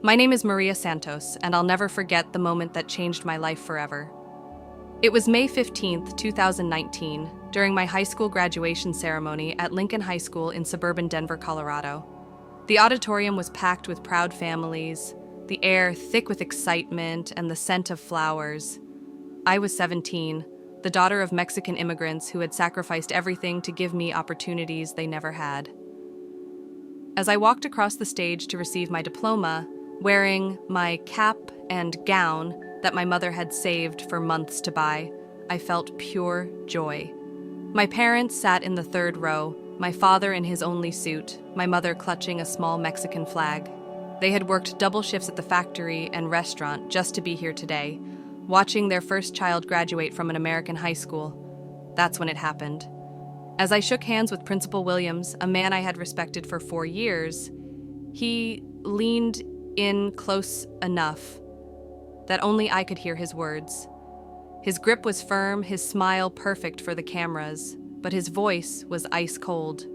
My name is Maria Santos, and I'll never forget the moment that changed my life forever. It was May 15th, 2019, during my high school graduation ceremony at Lincoln High School in suburban Denver, Colorado. The auditorium was packed with proud families, the air thick with excitement and the scent of flowers. I was 17, the daughter of Mexican immigrants who had sacrificed everything to give me opportunities they never had. As I walked across the stage to receive my diploma, wearing my cap and gown that my mother had saved for months to buy, I felt pure joy. My parents sat in the third row, my father in his only suit, my mother clutching a small Mexican flag. They had worked double shifts at the factory and restaurant just to be here today, watching their first child graduate from an American high school. That's when it happened. As I shook hands with Principal Williams, a man I had respected for 4 years, he leaned in close enough that only I could hear his words. His grip was firm, his smile perfect for the cameras, but his voice was ice cold.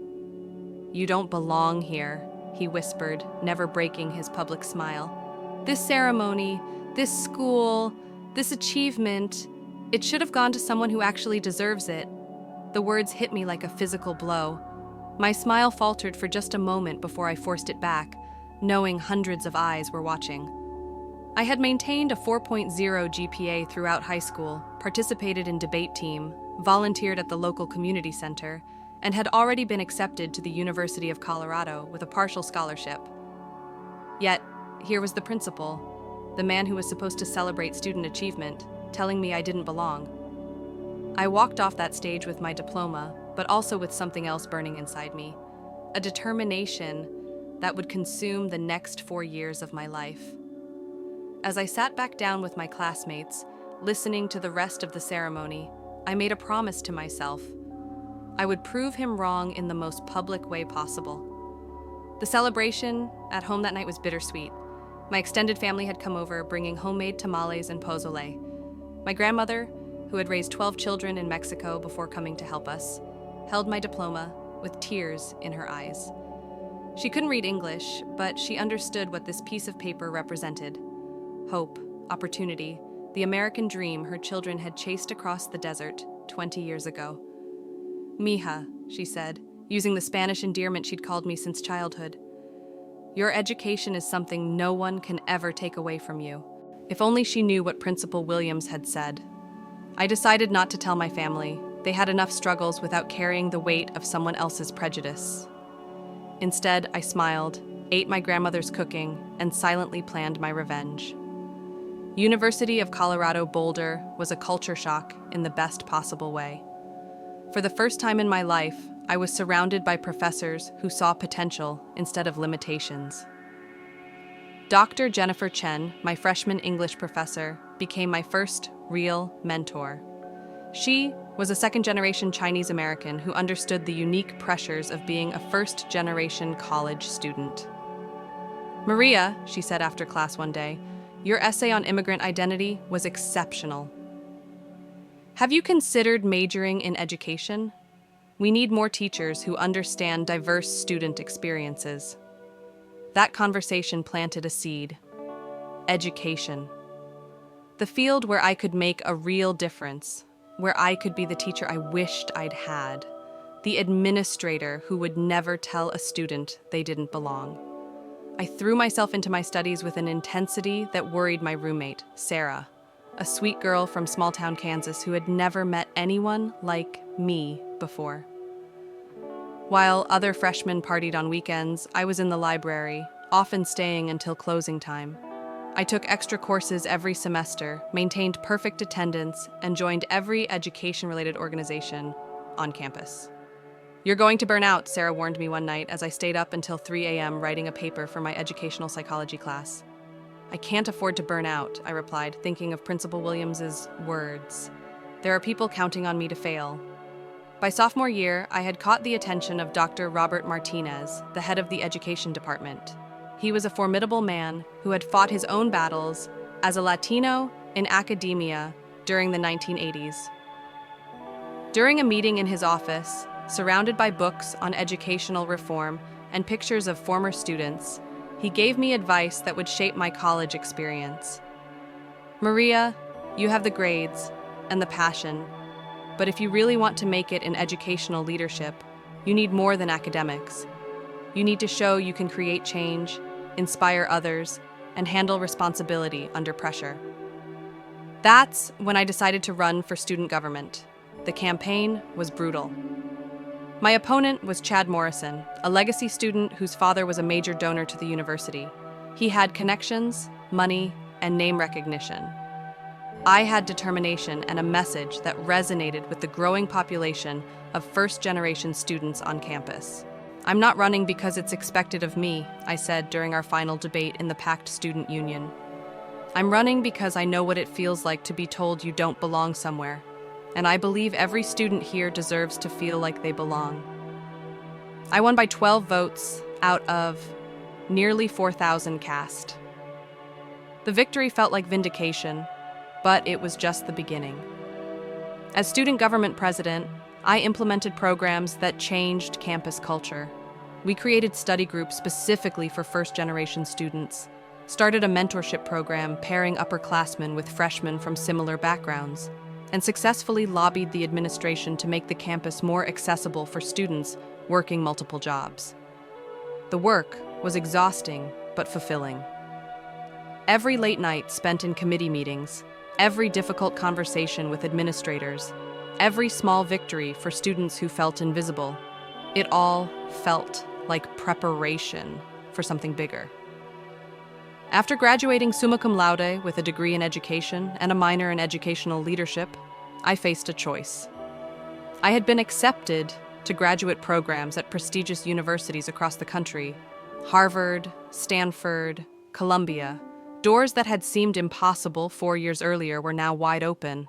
"You don't belong here," he whispered, never breaking his public smile. "This ceremony, this school, this achievement, it should have gone to someone who actually deserves it." The words hit me like a physical blow. My smile faltered for just a moment before I forced it back, knowing hundreds of eyes were watching. I had maintained a 4.0 GPA throughout high school, participated in debate team, volunteered at the local community center, and had already been accepted to the University of Colorado with a partial scholarship. Yet, here was the principal, the man who was supposed to celebrate student achievement, telling me I didn't belong. I walked off that stage with my diploma, but also with something else burning inside me, a determination that would consume the next 4 years of my life. As I sat back down with my classmates, listening to the rest of the ceremony, I made a promise to myself. I would prove him wrong in the most public way possible. The celebration at home that night was bittersweet. My extended family had come over, bringing homemade tamales and pozole. My grandmother, who had raised 12 children in Mexico before coming to help us, held my diploma with tears in her eyes. She couldn't read English, but she understood what this piece of paper represented. Hope, opportunity, the American dream her children had chased across the desert 20 years ago. "Mija," she said, using the Spanish endearment she'd called me since childhood. "Your education is something no one can ever take away from you." If only she knew what Principal Williams had said. I decided not to tell my family. They had enough struggles without carrying the weight of someone else's prejudice. Instead, I smiled, ate my grandmother's cooking, and silently planned my revenge. University of Colorado Boulder was a culture shock in the best possible way. For the first time in my life, I was surrounded by professors who saw potential instead of limitations. Dr. Jennifer Chen, my freshman English professor, became my first real mentor. She was a second-generation Chinese American who understood the unique pressures of being a first-generation college student. "Maria," she said after class one day, "your essay on immigrant identity was exceptional. Have you considered majoring in education? We need more teachers who understand diverse student experiences." That conversation planted a seed. Education. The field where I could make a real difference, where I could be the teacher I wished I'd had, the administrator who would never tell a student they didn't belong. I threw myself into my studies with an intensity that worried my roommate, Sarah, a sweet girl from small-town Kansas who had never met anyone like me before. While other freshmen partied on weekends, I was in the library, often staying until closing time. I took extra courses every semester, maintained perfect attendance, and joined every education-related organization on campus. "You're going to burn out," Sarah warned me one night as I stayed up until 3 a.m. writing a paper for my educational psychology class. "I can't afford to burn out," I replied, thinking of Principal Williams's words. "There are people counting on me to fail." By sophomore year, I had caught the attention of Dr. Robert Martinez, the head of the education department. He was a formidable man who had fought his own battles as a Latino in academia during the 1980s. During a meeting in his office, surrounded by books on educational reform and pictures of former students, He gave me advice that would shape my college experience. Maria, you have the grades and the passion, but if you really want to make it in educational leadership, you need more than academics. You need to show you can create change, inspire others, and handle responsibility under pressure. That's when I decided to run for student government. The campaign was brutal. My opponent was Chad Morrison, a legacy student whose father was a major donor to the university. He had connections, money, and name recognition. I had determination and a message that resonated with the growing population of first-generation students on campus. I'm not running because it's expected of me, I said during our final debate in the packed student union. I'm running because I know what it feels like to be told you don't belong somewhere, and I believe every student here deserves to feel like they belong. I won by 12 votes out of nearly 4,000 cast. The victory felt like vindication, but it was just the beginning. As student government president, I implemented programs that changed campus culture. We created study groups specifically for first-generation students, started a mentorship program pairing upperclassmen with freshmen from similar backgrounds, and successfully lobbied the administration to make the campus more accessible for students working multiple jobs. The work was exhausting but fulfilling. Every late night spent in committee meetings, every difficult conversation with administrators, every small victory for students who felt invisible, it all felt like preparation for something bigger. After graduating summa cum laude with a degree in education and a minor in educational leadership, I faced a choice. I had been accepted to graduate programs at prestigious universities across the country: Harvard, Stanford, Columbia. Doors that had seemed impossible 4 years earlier were now wide open.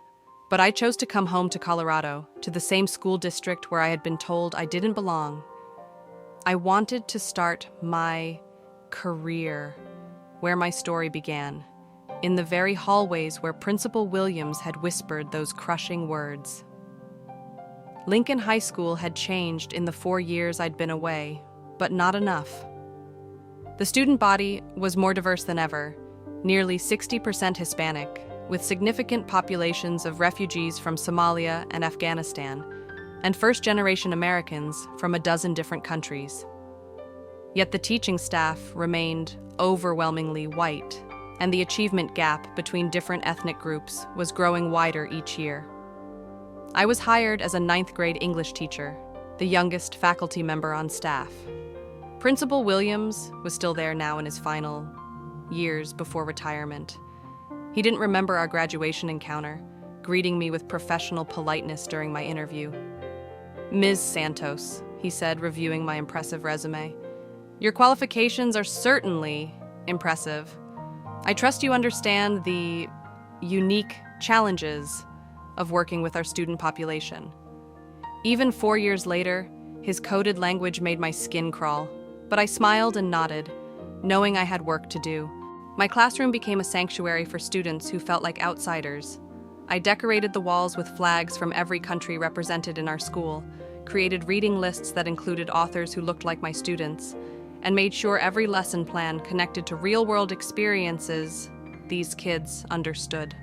But I chose to come home to Colorado, to the same school district where I had been told I didn't belong. I wanted to start my career where my story began, in the very hallways where Principal Williams had whispered those crushing words. Lincoln High School had changed in the 4 years I'd been away, but not enough. The student body was more diverse than ever, nearly 60% Hispanic, with significant populations of refugees from Somalia and Afghanistan, and first-generation Americans from a dozen different countries. Yet the teaching staff remained overwhelmingly white, and the achievement gap between different ethnic groups was growing wider each year. I was hired as a 9th grade English teacher, the youngest faculty member on staff. Principal Williams was still there now in his final years before retirement. He didn't remember our graduation encounter, greeting me with professional politeness during my interview. "Ms. Santos," he said, reviewing my impressive resume, "your qualifications are certainly impressive. I trust you understand the unique challenges of working with our student population." Even 4 years later, his coded language made my skin crawl, but I smiled and nodded, knowing I had work to do. My classroom became a sanctuary for students who felt like outsiders. I decorated the walls with flags from every country represented in our school, created reading lists that included authors who looked like my students, and made sure every lesson plan connected to real-world experiences these kids understood.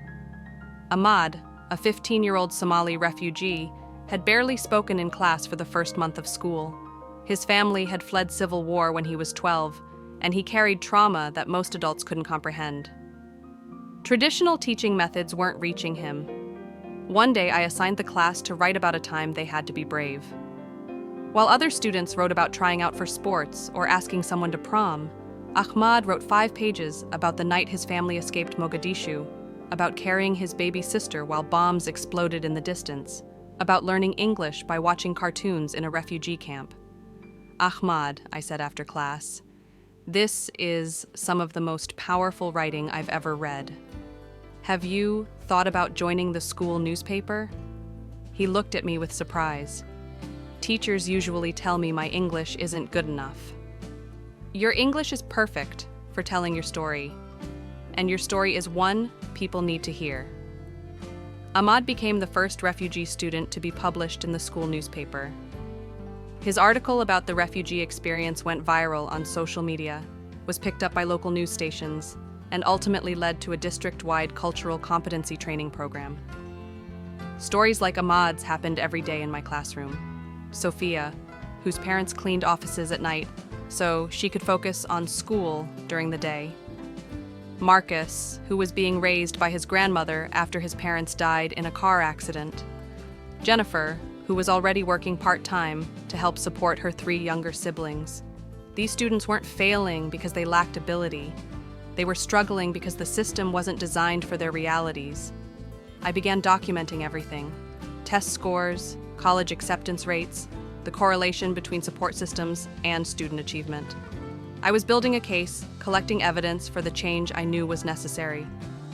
Ahmad, a 15-year-old Somali refugee, had barely spoken in class for the first month of school. His family had fled civil war when he was 12, and he carried trauma that most adults couldn't comprehend. Traditional teaching methods weren't reaching him. One day, I assigned the class to write about a time they had to be brave. While other students wrote about trying out for sports or asking someone to prom, Ahmad wrote 5 pages about the night his family escaped Mogadishu, about carrying his baby sister while bombs exploded in the distance, about learning English by watching cartoons in a refugee camp. "Ahmad," I said after class, "this is some of the most powerful writing I've ever read. Have you thought about joining the school newspaper?" He looked at me with surprise. "Teachers usually tell me my English isn't good enough." "Your English is perfect for telling your story, and your story is one people need to hear." Ahmad became the first refugee student to be published in the school newspaper. His article about the refugee experience went viral on social media, was picked up by local news stations, and ultimately led to a district-wide cultural competency training program. Stories like Ahmad's happened every day in my classroom. Sophia, whose parents cleaned offices at night so she could focus on school during the day. Marcus, who was being raised by his grandmother after his parents died in a car accident. Jennifer, who was already working part-time to help support her 3 younger siblings. These students weren't failing because they lacked ability. They were struggling because the system wasn't designed for their realities. I began documenting everything: test scores, college acceptance rates, the correlation between support systems and student achievement. I was building a case, collecting evidence for the change I knew was necessary.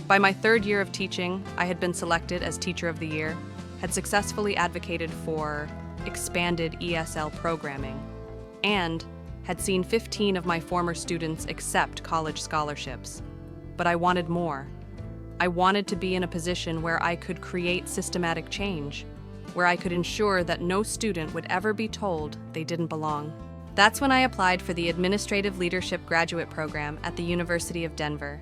By my 3rd year of teaching, I had been selected as Teacher of the Year, had successfully advocated for expanded ESL programming, and had seen 15 of my former students accept college scholarships. But I wanted more. I wanted to be in a position where I could create systematic change, where I could ensure that no student would ever be told they didn't belong. That's when I applied for the Administrative Leadership Graduate Program at the University of Denver,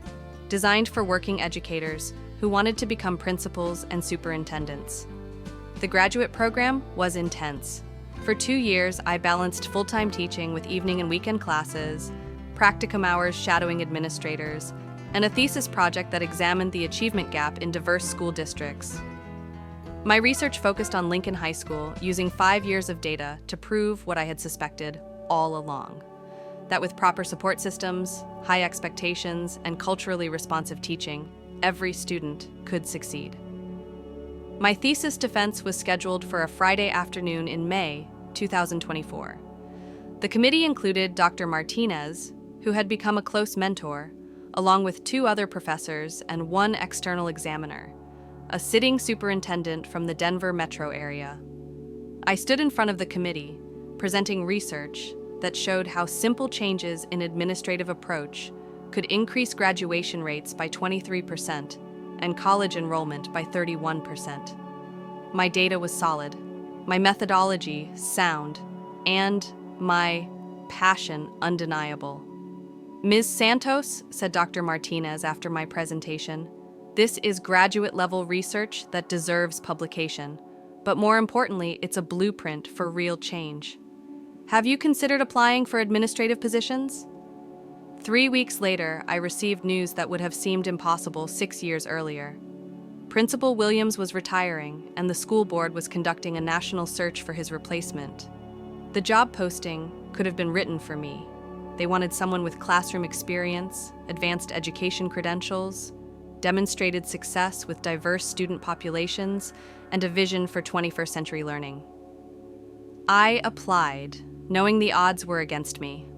designed for working educators who wanted to become principals and superintendents. The graduate program was intense. For 2 years, I balanced full-time teaching with evening and weekend classes, practicum hours shadowing administrators, and a thesis project that examined the achievement gap in diverse school districts. My research focused on Lincoln High School, using 5 years of data to prove what I had suspected all along: that with proper support systems, high expectations, and culturally responsive teaching, every student could succeed. My thesis defense was scheduled for a Friday afternoon in May 2024. The committee included Dr. Martinez, who had become a close mentor, along with 2 other professors and 1 external examiner, a sitting superintendent from the Denver metro area. I stood in front of the committee, presenting research that showed how simple changes in administrative approach could increase graduation rates by 23% and college enrollment by 31%. My data was solid, my methodology sound, and my passion undeniable. "Ms. Santos," said Dr. Martinez after my presentation, "this is graduate-level research that deserves publication, but more importantly, it's a blueprint for real change. Have you considered applying for administrative positions?" 3 weeks later, I received news that would have seemed impossible 6 years earlier. Principal Williams was retiring, and the school board was conducting a national search for his replacement. The job posting could have been written for me. They wanted someone with classroom experience, advanced education credentials, demonstrated success with diverse student populations, and a vision for 21st century learning. I applied, knowing the odds were against me.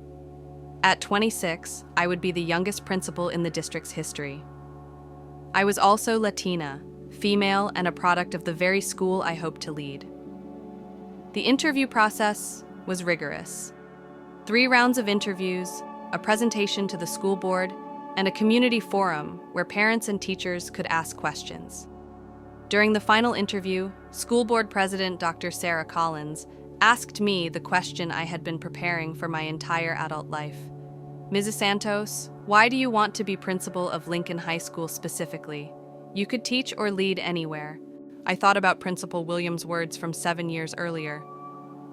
At 26, I would be the youngest principal in the district's history. I was also Latina, female, and a product of the very school I hoped to lead. The interview process was rigorous. 3 rounds of interviews, a presentation to the school board, and a community forum where parents and teachers could ask questions. During the final interview, school board president Dr. Sarah Collins asked me the question I had been preparing for my entire adult life. "Mrs. Santos, why do you want to be principal of Lincoln High School specifically? You could teach or lead anywhere." I thought about Principal Williams' words from 7 years earlier.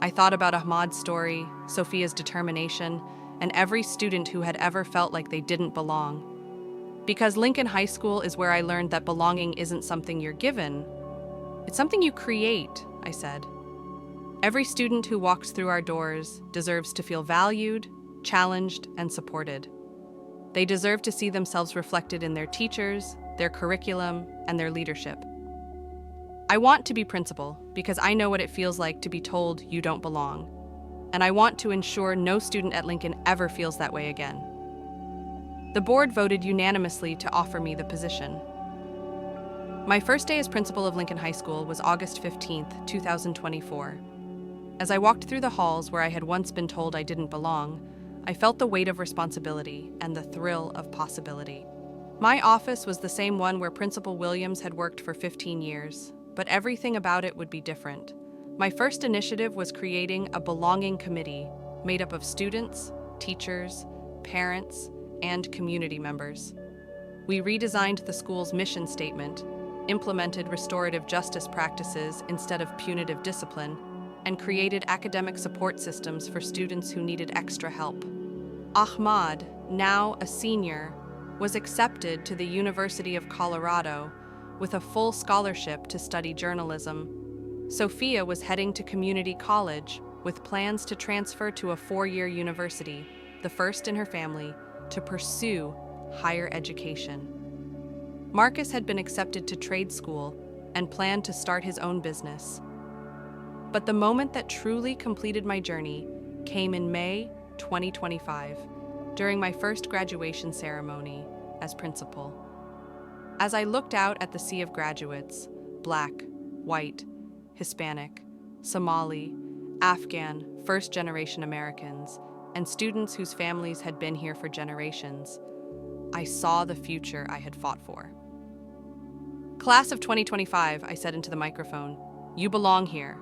I thought about Ahmad's story, Sophia's determination, and every student who had ever felt like they didn't belong. Because Lincoln High School is where I learned that belonging isn't something you're given, it's something you create, I said. Every student who walks through our doors deserves to feel valued, challenged, and supported. They deserve to see themselves reflected in their teachers, their curriculum, and their leadership. I want to be principal because I know what it feels like to be told you don't belong, and I want to ensure no student at Lincoln ever feels that way again. The board voted unanimously to offer me the position. My first day as principal of Lincoln High School was August 15th, 2024. As I walked through the halls where I had once been told I didn't belong, I felt the weight of responsibility and the thrill of possibility. My office was the same one where Principal Williams had worked for 15 years, but everything about it would be different. My first initiative was creating a belonging committee made up of students, teachers, parents, and community members. We redesigned the school's mission statement, implemented restorative justice practices instead of punitive discipline, and created academic support systems for students who needed extra help. Ahmad, now a senior, was accepted to the University of Colorado with a full scholarship to study journalism. Sophia was heading to community college with plans to transfer to a 4-year university, the first in her family, to pursue higher education. Marcus had been accepted to trade school and planned to start his own business. But the moment that truly completed my journey came in May 2025, during my first graduation ceremony as principal. As I looked out at the sea of graduates, Black, white, Hispanic, Somali, Afghan, first-generation Americans, and students whose families had been here for generations, I saw the future I had fought for. Class of 2025, I said into the microphone, you belong here.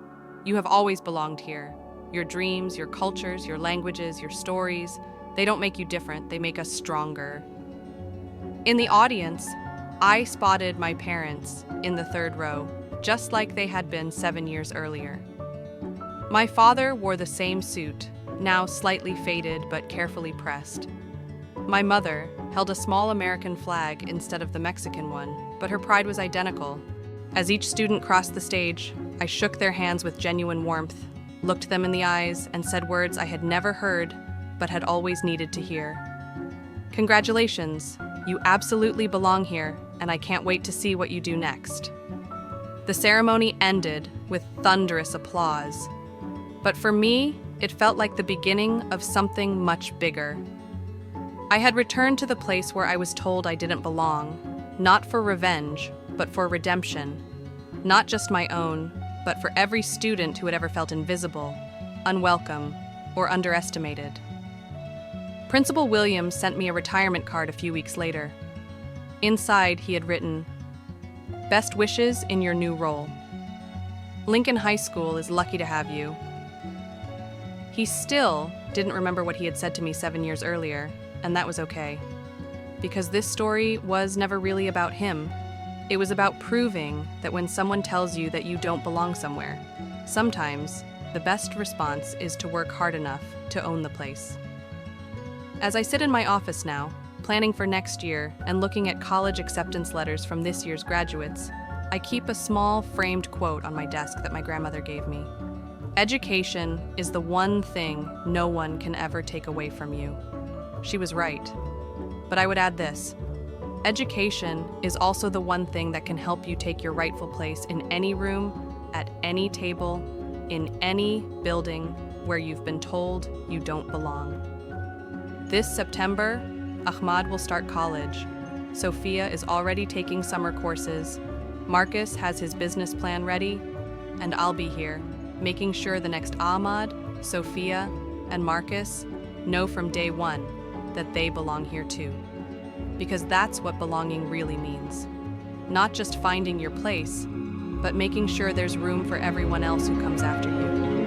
You have always belonged here. Your dreams, your cultures, your languages, your stories, they don't make you different, they make us stronger. In the audience, I spotted my parents in the 3rd row, just like they had been 7 years earlier. My father wore the same suit, now slightly faded but carefully pressed. My mother held a small American flag instead of the Mexican one, but her pride was identical. As each student crossed the stage, I shook their hands with genuine warmth, looked them in the eyes, and said words I had never heard but had always needed to hear. Congratulations, you absolutely belong here, and I can't wait to see what you do next. The ceremony ended with thunderous applause. But for me, it felt like the beginning of something much bigger. I had returned to the place where I was told I didn't belong, not for revenge, but for redemption. Not just my own, but for every student who had ever felt invisible, unwelcome, or underestimated. Principal Williams sent me a retirement card a few weeks later. Inside, he had written, "Best wishes in your new role. Lincoln High School is lucky to have you." He still didn't remember what he had said to me 7 years earlier, and that was okay. Because this story was never really about him. It was about proving that when someone tells you that you don't belong somewhere, sometimes the best response is to work hard enough to own the place. As I sit in my office now, planning for next year and looking at college acceptance letters from this year's graduates, I keep a small framed quote on my desk that my grandmother gave me. Education is the one thing no one can ever take away from you. She was right. But I would add this. Education is also the one thing that can help you take your rightful place in any room, at any table, in any building where you've been told you don't belong. This September, Ahmad will start college. Sophia is already taking summer courses. Marcus has his business plan ready, and I'll be here, making sure the next Ahmad, Sophia, and Marcus know from day one that they belong here too. Because that's what belonging really means. Not just finding your place, but making sure there's room for everyone else who comes after you.